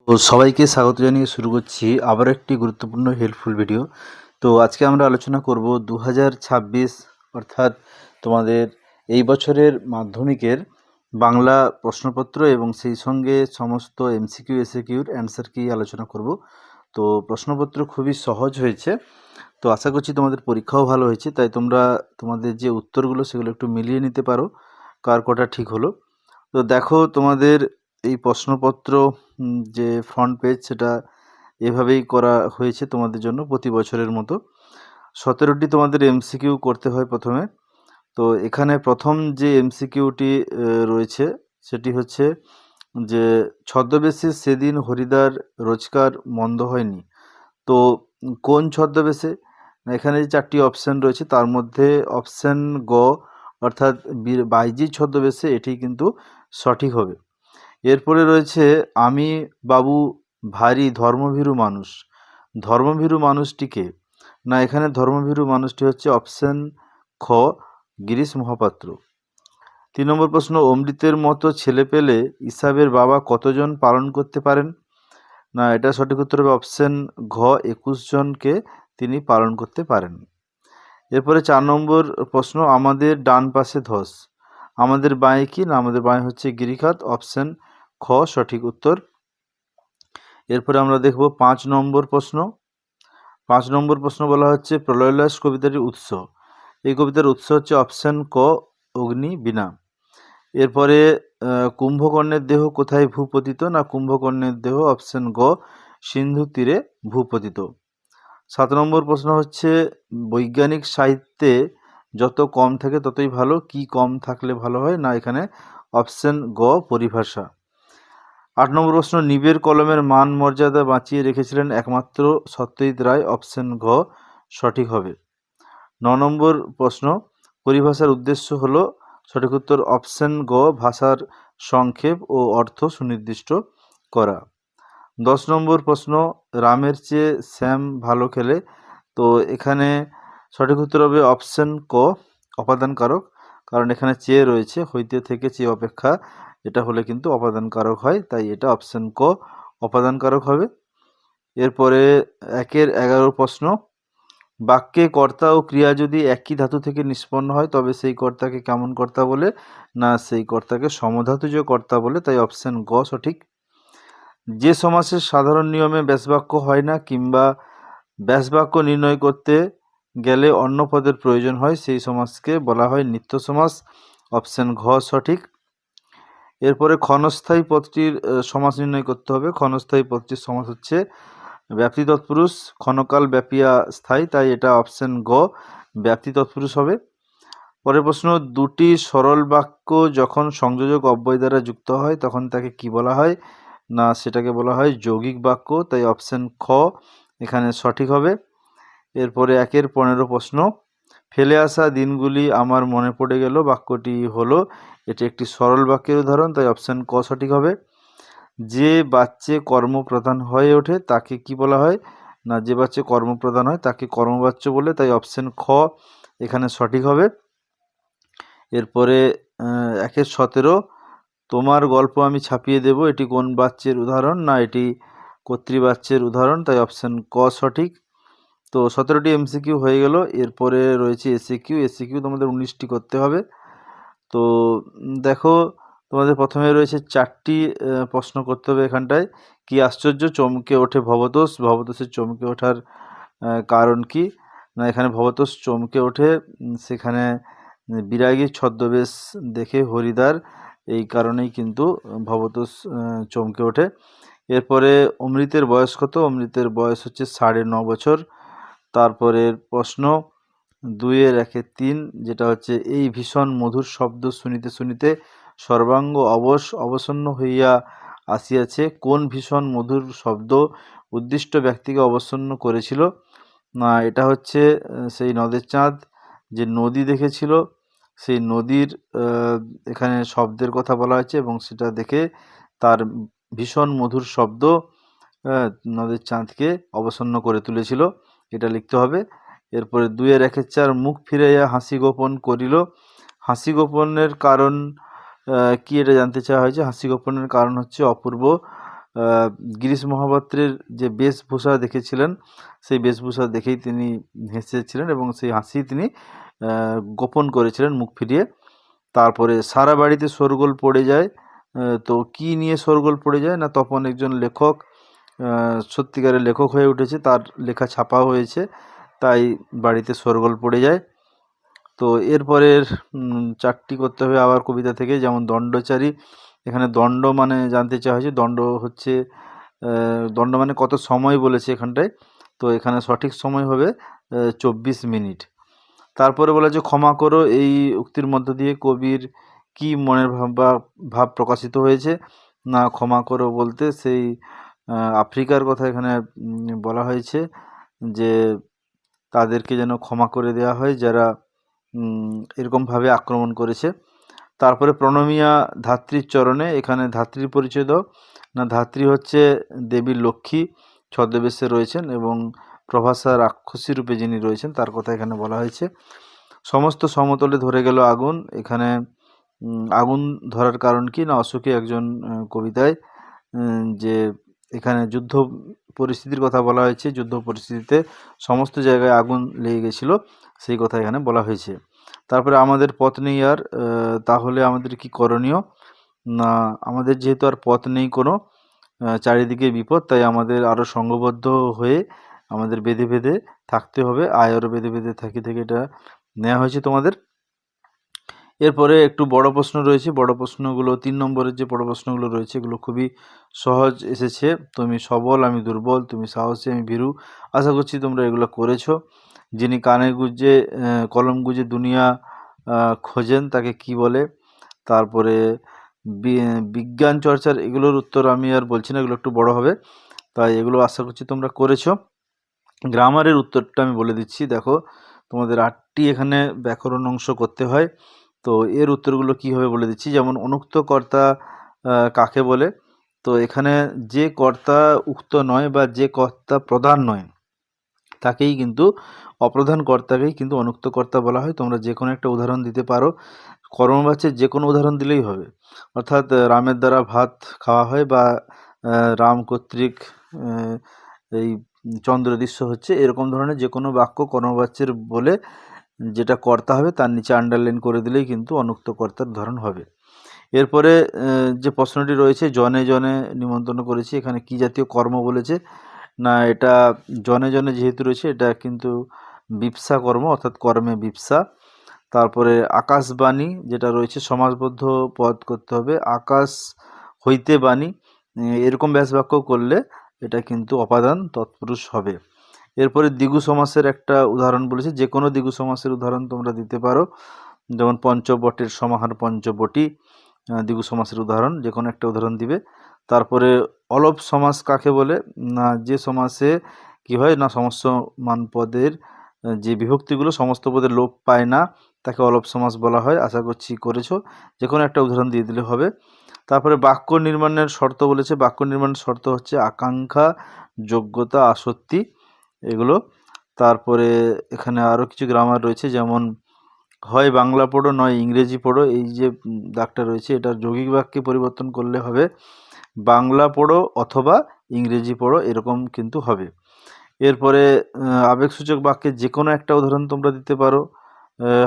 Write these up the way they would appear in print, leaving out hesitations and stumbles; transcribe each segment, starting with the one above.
তো সবাইকে স্বাগত জানিয়ে শুরু করছি আবার একটি গুরুত্বপূর্ণ হেল্পফুল ভিডিও। তো আজকে আমরা আলোচনা করব 2026 অর্থাৎ তোমাদের এই বছরের মাধ্যমিকের বাংলা প্রশ্নপত্র এবং সেই সঙ্গে সমস্ত এমসিকিউ এসএকিউর অ্যান্সার কি আলোচনা করব। তো প্রশ্নপত্র খুবই সহজ হয়েছে, তো আশা করছি তোমাদের পরীক্ষাও ভালো হয়েছে, তাই তোমরা তোমাদের যে উত্তরগুলো সেগুলো একটু মিলিয়ে নিতে পারো কার কটা ঠিক হলো। তো দেখো তোমাদের এই প্রশ্নপত্র যে ফ্রন্ট পেজ সেটা এভাবেই করা হয়েছে তোমাদের জন্য প্রতি বছরের মতো। 17টি তোমাদের এমসিকিউ করতে হয় প্রথমে। তো এখানে প্রথম যে এমসিকিউটি রয়েছে সেটি হচ্ছে যে ছদ্মবেশে সেদিন হরিদার রোজগার মন্দ হয়নি। তো কোন ছদ্মবেশে? এখানে যে 4টি অপশান রয়েছে তার মধ্যে অপশান গ অর্থাৎ বাইজি ছদ্মবেশে, এটি কিন্তু সঠিক হবে। এরপরে রয়েছে আমি বাবু ভারী ধর্মভীরু মানুষ। ধর্মভীরু মানুষটিকে না, এখানে ধর্মভীরু মানুষটি হচ্ছে অপশান খ গিরিশ মহাপাত্র। 3 নম্বর প্রশ্ন, অমৃতের মতো ছেলে পেলে ইসাবের বাবা কতজন পালন করতে পারেন? না, এটা সঠিক উত্তর হবে অপশান ঘ 21 জনকে তিনি পালন করতে পারেন। এরপরে 4 নম্বর প্রশ্ন, আমাদের ডান পাশে ধস। আমাদের বাঁয়ে কি? না, আমাদের বাঁয়ে হচ্ছে গিরিখাত, অপশান খ সঠিক উত্তর। এরপরে আমরা দেখব 5 নম্বর প্রশ্ন। 5 নম্বর প্রশ্ন বলা হচ্ছে প্রলয়লাস কবিতাটির উৎস। এই কবিতার উৎস হচ্ছে অপশান ক অগ্নি বীণা। এরপরে কুম্ভকর্ণের দেহ কোথায় ভূপতিত? না, কুম্ভকর্ণের দেহ অপশান গ সিন্ধু তীরে ভূপতিত। 7 নম্বর প্রশ্ন হচ্ছে বৈজ্ঞানিক সাহিত্যে যত কম থাকে ততই ভালো, কি কম থাকলে ভালো হয়? না, এখানে অপশান গ পরিভাষা। 8 নম্বর প্রশ্ন, নিবের কলমের মান মর্যাদা বাঁচিয়ে রেখেছিলেন একমাত্র সত্যজিৎ রায়, অপশান ঘ সঠিক হবে। 9 নম্বর প্রশ্ন, পরিভাষার উদ্দেশ্য হলো? সঠিক উত্তর অপশান গ ভাষার সংক্ষেপ ও অর্থ সুনির্দিষ্ট করা। 10 নম্বর প্রশ্ন, রামের চেয়ে শ্যাম ভালো খেলে। তো এখানে সঠিক উত্তর হবে অপশান ক অপাদান কারক, কারণ এখানে চেয়ে রয়েছে, হইতে থেকে চেয়ে অপেক্ষা এটা হলে কিন্তু অপাদান কারক হয়, তাই এটা অপশান ক অপাদান কারক হবে। এরপরে 1-এর 11 প্রশ্ন, বাক্যে কর্তা ও ক্রিয়া যদি একই ধাতু থেকে নিষ্পন্ন হয় তবে সেই কর্তাকে কেমন কর্তা বলে? না, সেই কর্তাকে সমধাতুজ কর্তা বলে, তাই অপশান গ সঠিক। যে সমাসের সাধারণ নিয়মে ব্যাসবাক্য হয় না কিংবা ব্যাসবাক্য নির্ণয় করতে গেলে অন্য পদের প্রয়োজন হয় সেই সমাসকে বলা হয় নিত্য সমাস, অপশান ঘ সঠিক। এরপরে ক্ষণস্থায়ী পদটির সমাস নির্ণয় করতে হবে। ক্ষণস্থায়ী পদটির সমাস হচ্ছে ব্যাপ্তি তৎপুরুষ, ক্ষণকাল ব্যাপিয়া স্থায়ী, তাই এটা অপশান গ ব্যাপ্তি তৎপুরুষ হবে। পরের প্রশ্ন, দুটি সরল বাক্য যখন সংযোজক অব্যয় দ্বারা যুক্ত হয় তখন তাকে কি বলা হয়? না, সেটাকে বলা হয় যৌগিক বাক্য, তাই অপশান খ এখানে সঠিক হবে। এরপরে 1-এর 15 প্রশ্ন, ফেলে আসা দিনগুলি আমার মনে পড়ে গেল বাক্যটি হলো, এটি একটি সরল বাক্যের উদাহরণ, তাই অপশান ক সঠিক হবে। যে বাচ্চে কর্মপ্রধান হয়ে ওঠে তাকে কি বলা হয়? না, যে বাচ্চে কর্মপ্রধান হয় তাকে কর্মবাচ্য বলে, তাই অপশান খ এখানে সঠিক হবে। এরপরে 1-এর 17, তোমার গল্প আমি ছাপিয়ে দেব, এটি কোন বাচ্যের উদাহরণ? না, এটি কর্তৃবাচ্যের উদাহরণ, তাই অপশান ক সঠিক। তো 17টি এমসিকিউ হয়ে গেল। এরপরে রয়েছে এসিকিউ। এসিকিউ তোমাদের 19টি করতে হবে। তো দেখো তোমাদের প্রথমে রয়েছে 4টি প্রশ্ন করতে হবে এখানটায়। কি আশ্চর্য চমকে ওঠে ভবতোষ, ভবতোষের চমকে ওঠার কারণ কি? না, এখানে ভবতোষ চমকে ওঠে সেখানে বিরাগীর ছদ্মবেশ দেখে হরিদার, এই কারণেই কিন্তু ভবতোষ চমকে ওঠে। এরপরে অমৃতের বয়স কত? অমৃতের বয়স হচ্ছে 9.5 বছর। তারপরের প্রশ্ন 2-এর 1-এর 3, যেটা হচ্ছে এই ভীষণ মধুর শব্দ শুনিতে শুনিতে সর্বাঙ্গ অবসন্ন হইয়া আসিয়াছে, কোন ভীষণ মধুর শব্দ উদ্দিষ্ট ব্যক্তিকে অবসন্ন করেছিল? না, এটা হচ্ছে সেই নদের চাঁদ যে নদী দেখেছিল, সেই নদীর এখানে শব্দের কথা বলা হয়েছে এবং সেটা দেখে তার ভীষণ মধুর শব্দ নদের চাঁদকে অবসন্ন করে তুলেছিল, এটা লিখতে হবে। এরপরে 2-এর 1-এর 4, মুখ ফিরাইয়া হাসি গোপন করিল। হাসি গোপনের কারণ কি, এটা জানতে চাওয়া হয়েছে। হাসি গোপনের কারণ হচ্ছে অপূর্ব গিরিশ মহাপাত্রের যে বেশভূষা দেখেছিলেন সেই বেশভূষা দেখেই তিনি হেসেছিলেন এবং সেই হাসি তিনি গোপন করেছিলেন মুখ ফিরিয়ে। তারপরে সারা বাড়িতে শোরগোল পড়ে যায়। তো কি নিয়ে শোরগোল পড়ে যায় না, তপন একজন লেখক, সত্যিকারের লেখক হয়ে উঠেছে, তার লেখা ছাপা হয়েছে, তাই বাড়িতে শোরগোল পড়ে যায়। তো এরপরের 4টি করতে হবে আবার কবিতা থেকে, যেমন দণ্ডচারী। এখানে দণ্ড মানে জানতে চাওয়া হয়েছে, দণ্ড হচ্ছে দণ্ড মানে কত সময় বলেছে এখানটায়, তো এখানে সঠিক সময় হবে 24 মিনিট। তারপরে বলা যে ক্ষমা করো, এই উক্তির মধ্য দিয়ে কবির কি মনের ভাব প্রকাশিত হয়েছে না, ক্ষমা করো বলতে সেই আফ্রিকার কথা এখানে বলা হয়েছে যে তাদেরকে যেন ক্ষমা করে দেওয়া হয় যারা এরকমভাবে আক্রমণ করেছে। তারপরে প্রণমিয়া ধাত্রীর চরণে, এখানে ধাত্রীর পরিচয় দাও না, ধাত্রী হচ্ছে দেবী লক্ষ্মী ছদ্মবেশে রয়েছেন এবং প্রভাষা রাক্ষসী রূপে যিনি রয়েছেন তার কথা এখানে বলা হয়েছে। সমস্ত সমতলে ধরে গেল আগুন, এখানে আগুন ধরার কারণ কি না, অশোকে একজন কবিতায় যে এখানে যুদ্ধ পরিস্থিতির কথা বলা হয়েছে, যুদ্ধ পরিস্থিতিতে সমস্ত জায়গায় আগুন লেগে গেছিলো, সেই কথা এখানে বলা হয়েছে। তারপরে আমাদের পথ নেই আর, তাহলে আমাদের কি করণীয় না, আমাদের যেহেতু আর পথ নেই কোনো, চারিদিকে বিপদ, তাই আমাদের আরও সংঘবদ্ধ হয়ে আমাদের বেঁধে বেঁধে থাকতে হবে। আরও বেঁধে বেঁধে থেকে এটা নেওয়া হয়েছে তোমাদের। এরপরে একটু বড় প্রশ্ন রয়েছে, বড় প্রশ্নগুলো 3 নম্বরের যে বড় প্রশ্নগুলো রয়েছে এগুলো খুবই সহজ এসেছে। তুমি সবল, আমি দুর্বল, তুমি সাহসী, আমি ভীরু। আশা করছি তোমরা এগুলো করেছো। যিনি কানে গুঁজে কলম গুঁজে দুনিয়া খোঁজেন তাকে কি বলে। তারপরে বিজ্ঞান চর্চার, এগুলোর উত্তর আমি আর বলছি না, এগুলো একটু বড় হবে, তাই এগুলো আশা করছি তোমরা করেছো। গ্রামারের উত্তরটা আমি বলে দিচ্ছি, দেখো তোমাদের 8টি এখানে ব্যাকরণ অংশ করতে হয়, তো এর উত্তরগুলো কী হবে বলে দিচ্ছি। যেমন অনুক্ত কর্তা কাকে বলে, তো এখানে যে কর্তা উক্ত নয় বা যে কর্তা প্রধান নয় তাকেই কিন্তু, অপ্রধান কর্তাকেই কিন্তু অনুক্ত কর্তা বলা হয়। তোমরা যে কোনো একটা উদাহরণ দিতে পারো, কর্মবাচ্যের যে কোনো উদাহরণ দিলেই হবে। অর্থাৎ রামের দ্বারা ভাত খাওয়া হয় বা রাম কর্তৃক এই চন্দ্র দৃশ্য হচ্ছে, এরকম ধরনের যে কোনো বাক্য কর্মবাচ্যের বলে যেটা কর্তা হবে তার নিচে আন্ডারলাইন করে দিলেই কিন্তু অনুক্ত কর্তার উদাহরণ হবে। এরপরে যে প্রশ্নটি রয়েছে, জনে জনে নিমন্ত্রণ করেছি, এখানে কি জাতীয় কর্ম বলেছে না, এটা জনে জনে যেহেতু রয়েছে এটা কিন্তু বিপসা কর্ম, অর্থাৎ কর্মে বিপসা। তারপরে আকাশবাণী যেটা রয়েছে সমাসবদ্ধ পদ করতে হবে, আকাশ হইতে বাণী, এরকম ব্যাসবাক্য করলে এটা কিন্তু অপাদান তৎপুরুষ হবে। এরপরে দ্বিগু সমাসের একটা উদাহরণ বলেছে, যে কোনো দ্বিগু সমাসের উদাহরণ তোমরা দিতে পারো, যেমন পঞ্চবটের সমাহার পঞ্চবটি, দ্বিগু সমাসের উদাহরণ যে কোনো একটা উদাহরণ দিবে। তারপরে অলপ সমাস কাকে বলে না, যে সমাসে কি হয় না, সমস্ত মান পদের যে বিভক্তিগুলো সমস্ত পদের লোপ পায় না তাকে অলপ সমাস বলা হয়। আশা করছি করেছো, যে কোনো একটা উদাহরণ দিয়ে দিলে হবে। তারপরে বাক্য নির্মাণের শর্ত বলেছে, বাক্য নির্মাণের শর্ত হচ্ছে আকাঙ্ক্ষা, যোগ্যতা, আসক্তি, এগুলো। তারপরে এখানে আরও কিছু গ্রামার রয়েছে, যেমন হয় বাংলা পড়ো নয় ইংরেজি পড়ো, এই যে দাগটা রয়েছে এটা যৌগিক বাক্যে পরিবর্তন করলে হবে বাংলা পড়ো অথবা ইংরেজি পড়ো, এরকম কিন্তু হবে। এরপরে আবেগসূচক বাক্যে যে কোনো একটা উদাহরণ তোমরা দিতে পারো,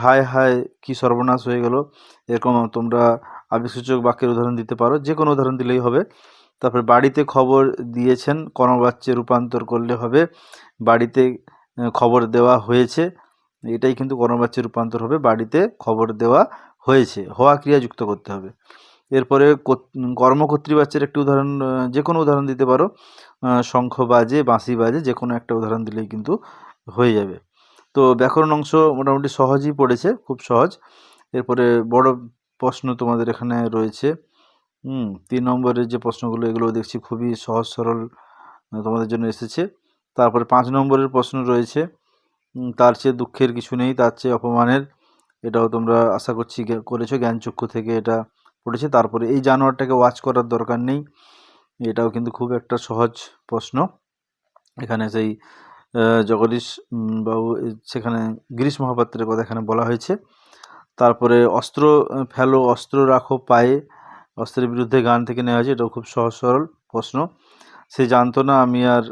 হায় হায় কি সর্বনাশ হয়ে গেল, এরকম তোমরা আবেগসূচক বাক্যের উদাহরণ দিতে পারো, যে কোনো উদাহরণ দিলেই হবে। তারপরে বাড়িতে খবর দিয়েছেন কর্মবাচ্যে রূপান্তর করলে হবে বাড়িতে খবর দেওয়া হয়েছে, এটাই কিন্তু কর্মবাচ্যে রূপান্তর হবে বাড়িতে খবর দেওয়া হয়েছে, হওয়া ক্রিয়া যুক্ত করতে হবে। এরপরে কর্মকর্তৃবাচ্যের একটি উদাহরণ, যে কোনো উদাহরণ দিতে পারো, শঙ্খ বাজে, বাঁশি বাজে, যে কোনো একটা উদাহরণ দিলেই কিন্তু হয়ে যাবে। তো ব্যাকরণ অংশ মোটামুটি সহজই পড়েছে, খুব সহজ। এরপরে বড় প্রশ্ন তোমাদের এখানে রয়েছে, 3 নম্বরের যে প্রশ্নগুলো এগুলো দেখছি খুবই সহজ সরল তোমাদের জন্য এসেছে। তারপরে 5 নম্বরের প্রশ্ন রয়েছে, তার চেয়ে দুঃখের কিছু নেই, তার চেয়ে অপমানের, এটাও তোমরা আশা করছি করেছো, জ্ঞানচক্ষু থেকে এটা পড়েছে। তারপরে এই জানোয়ারটাকে ওয়াচ করার দরকার নেই, এটাও কিন্তু খুব একটা সহজ প্রশ্ন। এখানে সেই জগদীশ বাবু, সেখানে গিরিশ মহাপাত্রের কথা এখানে বলা হয়েছে। তারপরে অস্ত্র ফেলো, অস্ত্র রাখো পায়ে, অস্ত্রের বিরুদ্ধে গান থেকে নেওয়া হয়েছে। এটাও খুব সহজ সরল প্রশ্ন। সে জানতো না আমি আর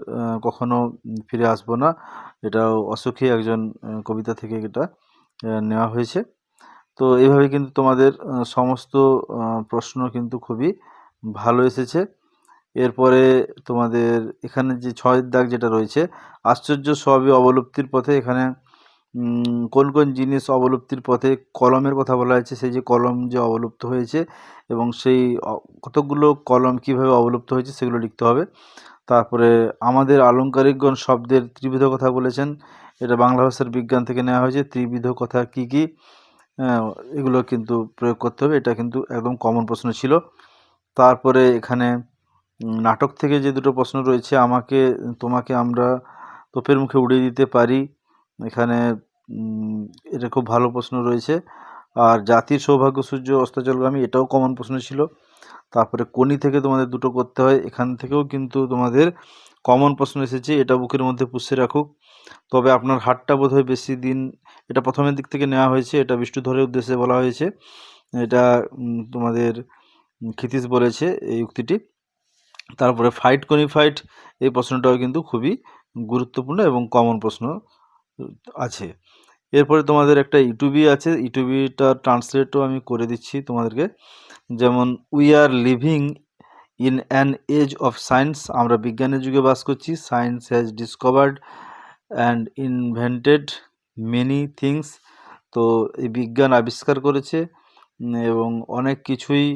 কখনো ফিরে আসবো না, এটাও অসুখী একজন কবিতা থেকে এটা নেওয়া হয়েছে। তো এইভাবে কিন্তু তোমাদের সমস্ত প্রশ্ন কিন্তু খুবই ভালো এসেছে। এরপরে তোমাদের এখানে যে ৬ দাগ যেটা রয়েছে, আশ্চর্য সবই অবলুপ্তির পথে, এখানে কোন কোন জিনিস অবলুপ্তির পথে, কলমের কথা বলা হয়েছে, সেই যে কলম যে অবলুপ্ত হয়েছে এবং সেই কতগুলো কলম কিভাবে অবলুপ্ত হয়েছে সেগুলো লিখতে হবে। তারপরে আমাদের আলংকারিকগণ শব্দের ত্রিবিধ কথা বলেছেন, এটা বাংলা ভাষার বিজ্ঞান থেকে নেওয়া হয়েছে। ত্রিবিধ কথা কি কি, এগুলো কিন্তু প্রয়োগ করতে হবে, এটা কিন্তু একদম কমন প্রশ্ন ছিল। তারপরে এখানে নাটক থেকে যে দুটো প্রশ্ন রয়েছে, আমাকে তোমাকে আমরা তোপের মুখে উড়িয়ে দিতে পারি, এখানে এটা খুব ভালো প্রশ্ন রয়েছে। আর জাতির সৌভাগ্য সূর্য অস্তাচলগামী, এটাও কমন প্রশ্ন ছিল। তারপরে কোনি থেকে তোমাদের দুটো করতে হয়, এখান থেকেও কিন্তু তোমাদের কমন প্রশ্ন এসেছে, এটা বুকের মধ্যে পুষে রাখুক। তবে আপনার হাতটা বোধহয় বেশি দিন, এটা প্রথমের দিক থেকে নেওয়া হয়েছে, এটা বিষ্ণুধরের উদ্দেশ্যে বলা হয়েছে, এটা তোমাদের ক্ষিতীশ বলেছে এই উক্তিটি। তারপরে ফাইট কোনি ফাইট, এই প্রশ্নটাও কিন্তু খুবই গুরুত্বপূর্ণ এবং কমন প্রশ্ন আছে। এরপরে তোমাদের একটা ইউটিউবই আছে, ইউটিউবিটা ট্রান্সলেটও আমি করে দিচ্ছি তোমাদেরকে। যেমন we are living in an age of science, আমরা বিজ্ঞানের যুগে বাস করছি। Science has discovered and invented many things, তো এই বিজ্ঞান আবিষ্কার করেছে এবং অনেক কিছুই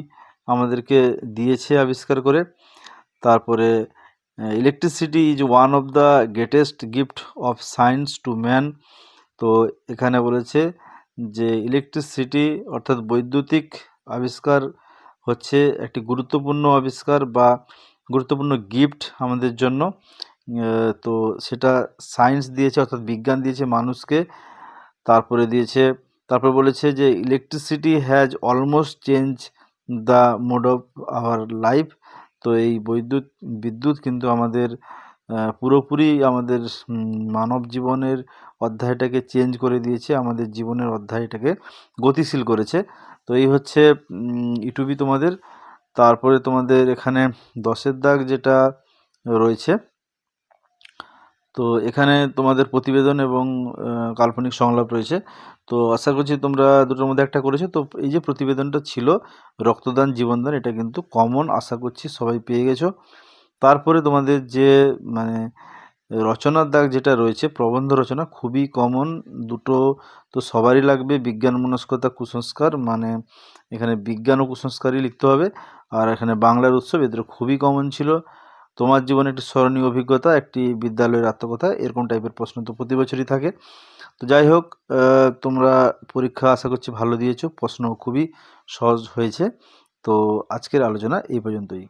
আমাদেরকে দিয়েছে আবিষ্কার করে। তারপরে electricity is one of the greatest gift of science to man, তো এখানে বলেছে যে ইলেকট্রিসিটি অর্থাৎ বৈদ্যুতিক আবিষ্কার হচ্ছে একটি গুরুত্বপূর্ণ আবিষ্কার বা গুরুত্বপূর্ণ গিফট আমাদের জন্য। তো সেটা সায়েন্স দিয়েছে অর্থাৎ বিজ্ঞান দিয়েছে মানুষকে। তারপরে বলেছে যে electricity has almost change the mode of our life, তো এই বিদ্যুৎ কিন্তু আমাদের পুরোপুরি আমাদের মানব জীবনের অধ্যায়টাকে চেঞ্জ করে দিয়েছে, আমাদের জীবনের অধ্যায়টাকে গতিশীল করেছে। তো এই হচ্ছে ইউটিউবই তোমাদের। তারপরে তোমাদের এখানে 10-এর দাগ যেটা রয়েছে, তো এখানে তোমাদের প্রতিবেদন এবং কাল্পনিক সংলাপ রয়েছে। তো আশা করছি তোমরা দুটোর মধ্যে একটা করেছো। তো এই যে প্রতিবেদনটা ছিল রক্তদান জীবনদান, এটা কিন্তু কমন, আশা করছি সবাই পেয়ে গেছো। তারপরে তোমাদের যে মানে রচনার দাগ যেটা রয়েছে, প্রবন্ধ রচনা, খুবই কমন, দুটো তো সবারই লাগবে। বিজ্ঞান মনস্কতা কুসংস্কার, মানে এখানে বিজ্ঞান ও কুসংস্কারই লিখতে হবে। আর এখানে বাংলার উৎসব, এদের খুবই কমন ছিল। তোমার জীবনে একটি স্মরণীয় অভিজ্ঞতা, একটি বিদ্যালয়ের আত্মকথা, এরকম টাইপের প্রশ্ন তো প্রতি বছরই থাকে। তো যাই হোক, তোমরা পরীক্ষা আশা করছি ভালো দিয়েছো, প্রশ্ন খুবই সহজ হয়েছে। তো আজকের আলোচনা এই পর্যন্তই।